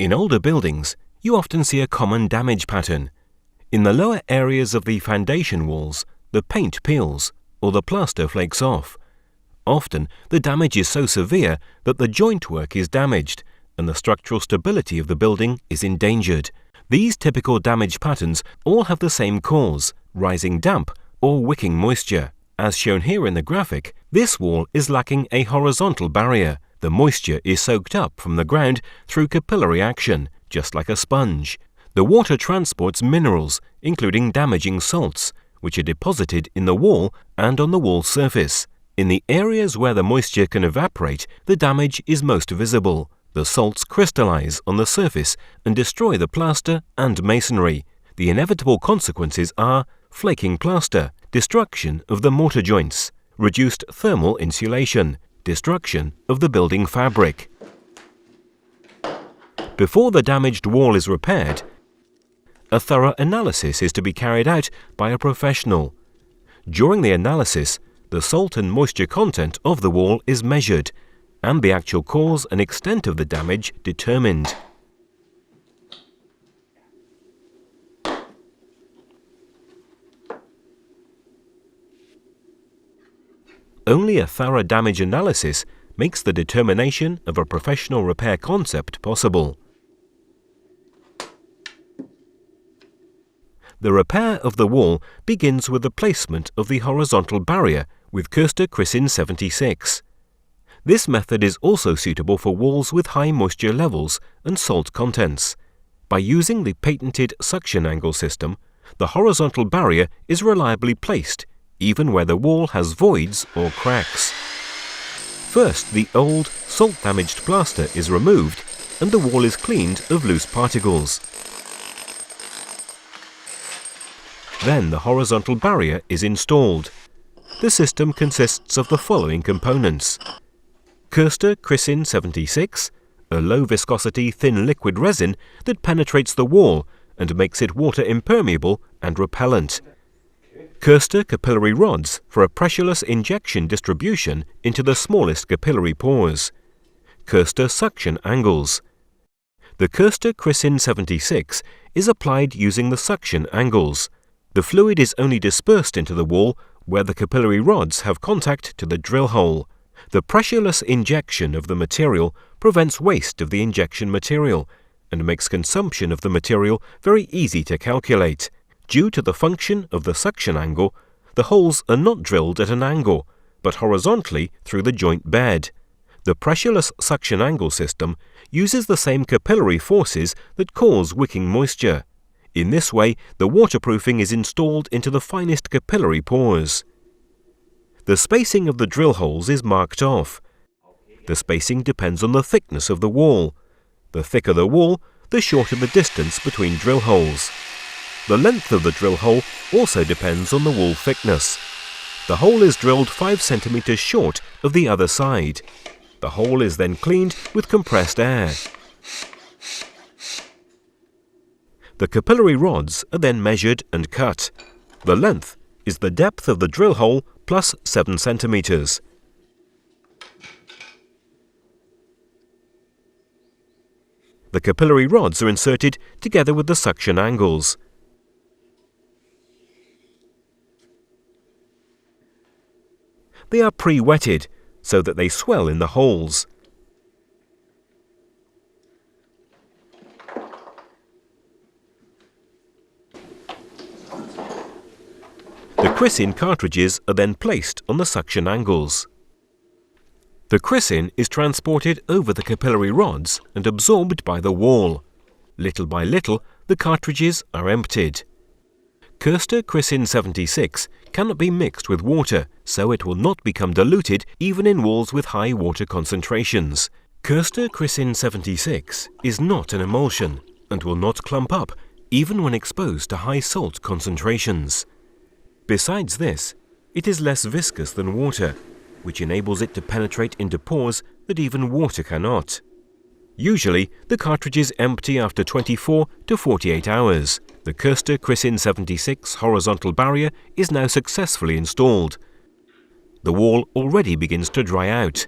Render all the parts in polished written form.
In older buildings, you often see a common damage pattern. In the lower areas of the foundation walls, the paint peels or the plaster flakes off. Often, the damage is so severe that the joint work is damaged and the structural stability of the building is endangered. These typical damage patterns all have the same cause, rising damp or wicking moisture. As shown here in the graphic, this wall is lacking a horizontal barrier. The moisture is soaked up from the ground through capillary action, just like a sponge. The water transports minerals, including damaging salts, which are deposited in the wall and on the wall surface. In the areas where the moisture can evaporate, the damage is most visible. The salts crystallize on the surface and destroy the plaster and masonry. The inevitable consequences are flaking plaster, destruction of the mortar joints, reduced thermal insulation, destruction of the building fabric. Before the damaged wall is repaired, a thorough analysis is to be carried out by a professional. During the analysis, the salt and moisture content of the wall is measured, and the actual cause and extent of the damage determined. Only a thorough damage analysis makes the determination of a professional repair concept possible. The repair of the wall begins with the placement of the horizontal barrier with Carteret 76. This method is also suitable for walls with high moisture levels and salt contents. By using the patented suction angle system, the horizontal barrier is reliably placed, even where the wall has voids or cracks. First, the old, salt-damaged plaster is removed and the wall is cleaned of loose particles. Then the horizontal barrier is installed. The system consists of the following components: Carteret 76, a low-viscosity thin liquid resin that penetrates the wall and makes it water impermeable and repellent. Carteret capillary rods for a pressureless injection distribution into the smallest capillary pores. Carteret suction angles. The Carteret 76 is applied using the suction angles. The fluid is only dispersed into the wall where the capillary rods have contact to the drill hole. The pressureless injection of the material prevents waste of the injection material and makes consumption of the material very easy to calculate. Due to the function of the suction angle, the holes are not drilled at an angle, but horizontally through the joint bed. The pressureless suction angle system uses the same capillary forces that cause wicking moisture. In this way, the waterproofing is installed into the finest capillary pores. The spacing of the drill holes is marked off. The spacing depends on the thickness of the wall. The thicker the wall, the shorter the distance between drill holes. The length of the drill hole also depends on the wall thickness. The hole is drilled 5 centimeters short of the other side. The hole is then cleaned with compressed air. The capillary rods are then measured and cut. The length is the depth of the drill hole plus 7 centimeters. The capillary rods are inserted together with the suction angles. They are pre-wetted so that they swell in the holes. The Carteret cartridges are then placed on the suction angles. The Carteret is transported over the capillary rods and absorbed by the wall. Little by little, the cartridges are emptied. Carteret 76 cannot be mixed with water, so it will not become diluted even in walls with high water concentrations. Carteret 76 is not an emulsion and will not clump up even when exposed to high salt concentrations. Besides this, it is less viscous than water, which enables it to penetrate into pores that even water cannot. Usually, the cartridges empty after 24 to 48 hours. The Carteret 76 horizontal barrier is now successfully installed. The wall already begins to dry out.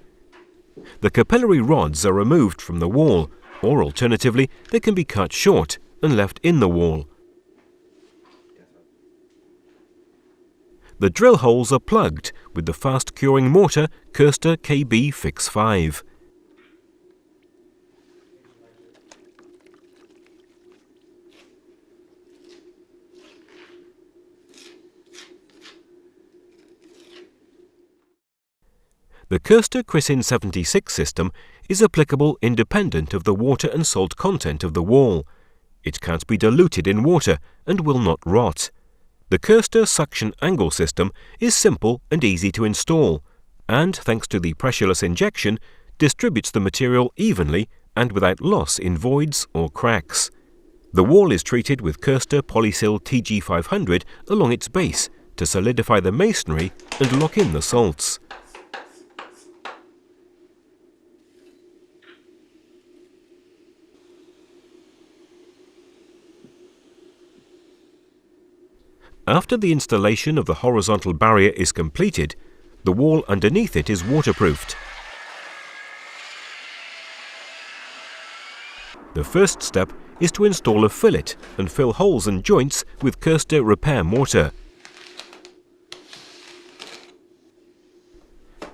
The capillary rods are removed from the wall or alternatively they can be cut short and left in the wall. The drill holes are plugged with the fast curing mortar Carteret KB Fix 5. The Carteret Crisin 76 system is applicable independent of the water and salt content of the wall. It can't be diluted in water and will not rot. The Carteret suction angle system is simple and easy to install, and thanks to the pressureless injection, distributes the material evenly and without loss in voids or cracks. The wall is treated with Carteret Polysil TG500 along its base to solidify the masonry and lock in the salts. After the installation of the horizontal barrier is completed, the wall underneath it is waterproofed. The first step is to install a fillet and fill holes and joints with Carteret repair mortar.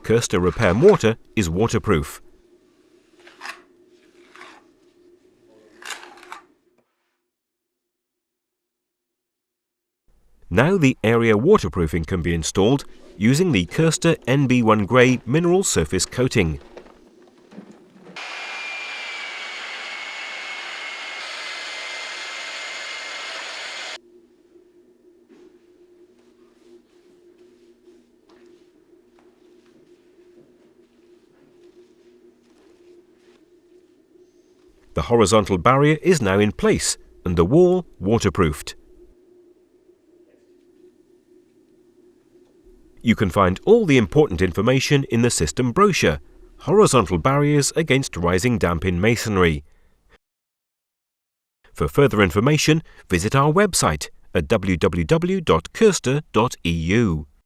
Carteret repair mortar is waterproof. Now the area waterproofing can be installed using the Carteret NB1 Grey mineral surface coating. The horizontal barrier is now in place and the wall waterproofed. You can find all the important information in the system brochure, Horizontal Barriers Against Rising Damp in Masonry. For further information, visit our website at www.carteret.eu.